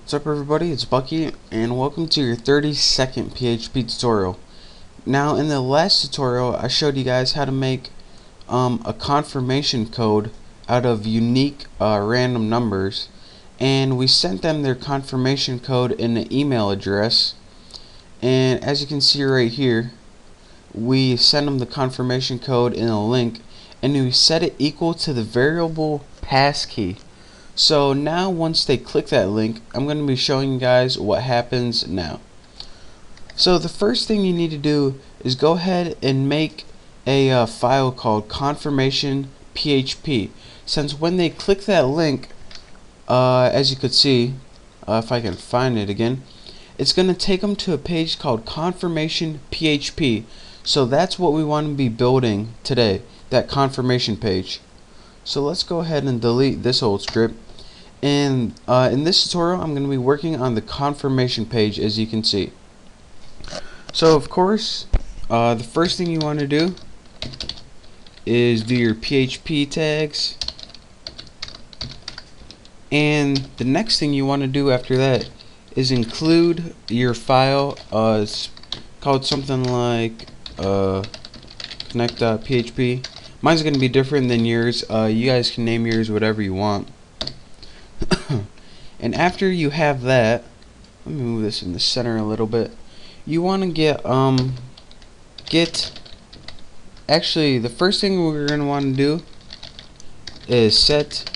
What's up everybody, it's Bucky and welcome to your 30-second PHP tutorial. Now in the last tutorial I showed you guys how to make a confirmation code out of unique random numbers, and we sent them their confirmation code in an email address, and as you can see right here we sent them the confirmation code in a link and we set it equal to the variable passkey. So now once they click that link, I'm going to be showing you guys what happens now. So the first thing you need to do is go ahead and make a file called confirmation PHP. Since when they click that link, as you could see, if I can find it again, it's going to take them to a page called confirmation PHP. So that's what we want to be building today, that confirmation page. So let's go ahead and delete this old script. And in this tutorial I'm going to be working on the confirmation page, as you can see. So of course the first thing you want to do is do your PHP tags, and the next thing you want to do after that is include your file. It's called something like connect.php. Mine's going to be different than yours. You guys can name yours whatever you want. And after you have that, let me move this in the center a little bit. You want to actually the first thing we're going to want to do is set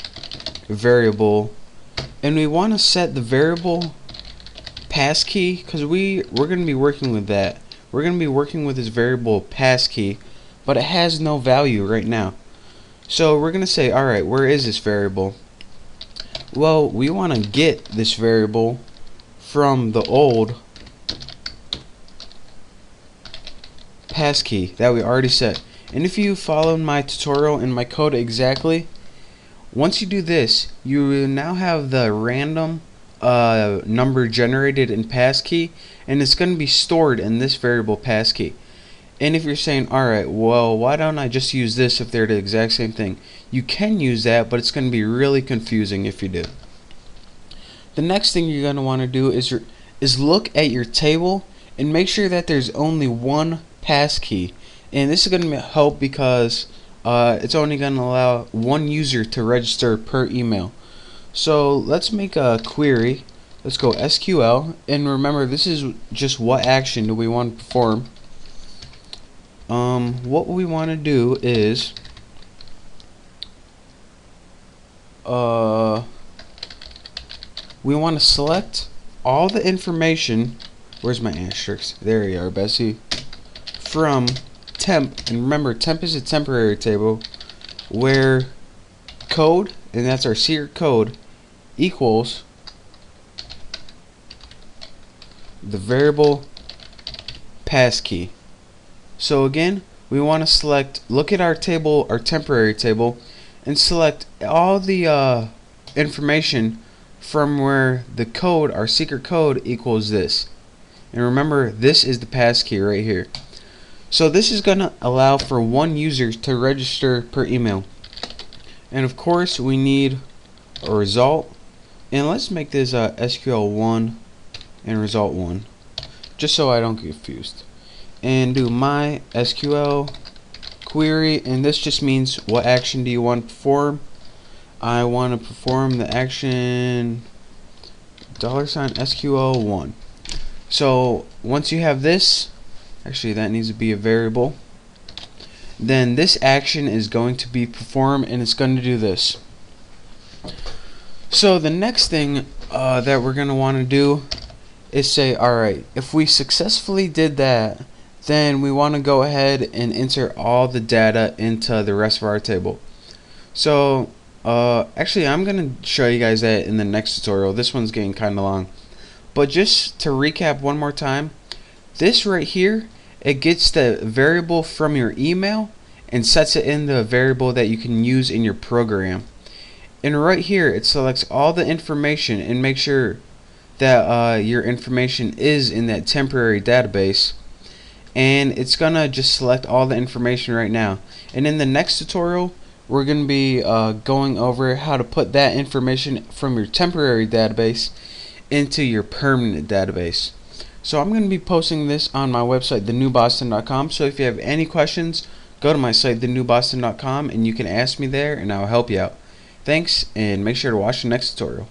variable, and we want to set the variable passkey because we're going to be working with that. We're going to be working with this variable passkey, but it has no value right now. So we're going to say, alright, where is this variable? Well, we want to get this variable from the old passkey that we already set. And if you followed my tutorial and my code exactly, once you do this, you will now have the random number generated in passkey, and it's going to be stored in this variable passkey. And if you're saying, alright, well, why don't I just use this if they're the exact same thing? You can use that, but it's going to be really confusing if you do. The next thing you're going to want to do is look at your table and make sure that there's only one passkey. And this is going to help because it's only going to allow one user to register per email. So let's make a query. Let's go SQL, and remember this is just what action do we want to perform. What we want to do is we want to select all the information. Where's my asterisks? There you are, Bessie. From temp, and remember temp is a temporary table where code, and that's our secret code, equals the variable passkey. So again, we want to look at our table, our temporary table, and select all the information from where the code, our secret code, equals this. And remember, this is the passkey right here. So this is going to allow for one user to register per email. And of course, we need a result. And let's make this SQL1 and result1, just so I don't get confused. And do my SQL query, and this just means what action do you want to perform. I want to perform the action $SQL1. So once you have this, actually that needs to be a variable, then this action is going to be performed, and it's going to do this. So the next thing that we're going to want to do is say, alright, if we successfully did that, then we want to go ahead and enter all the data into the rest of our table. So actually I'm going to show you guys that in the next tutorial. This one's getting kind of long, but just to recap one more time, this right here, it gets the variable from your email and sets it in the variable that you can use in your program. And right here it selects all the information and makes sure that your information is in that temporary database, and it's gonna just select all the information right now. And in the next tutorial we're gonna be going over how to put that information from your temporary database into your permanent database. So I'm going to be posting this on my website, thenewboston.com. So if you have any questions, go to my site, thenewboston.com, and you can ask me there and I'll help you out. Thanks, and make sure to watch the next tutorial.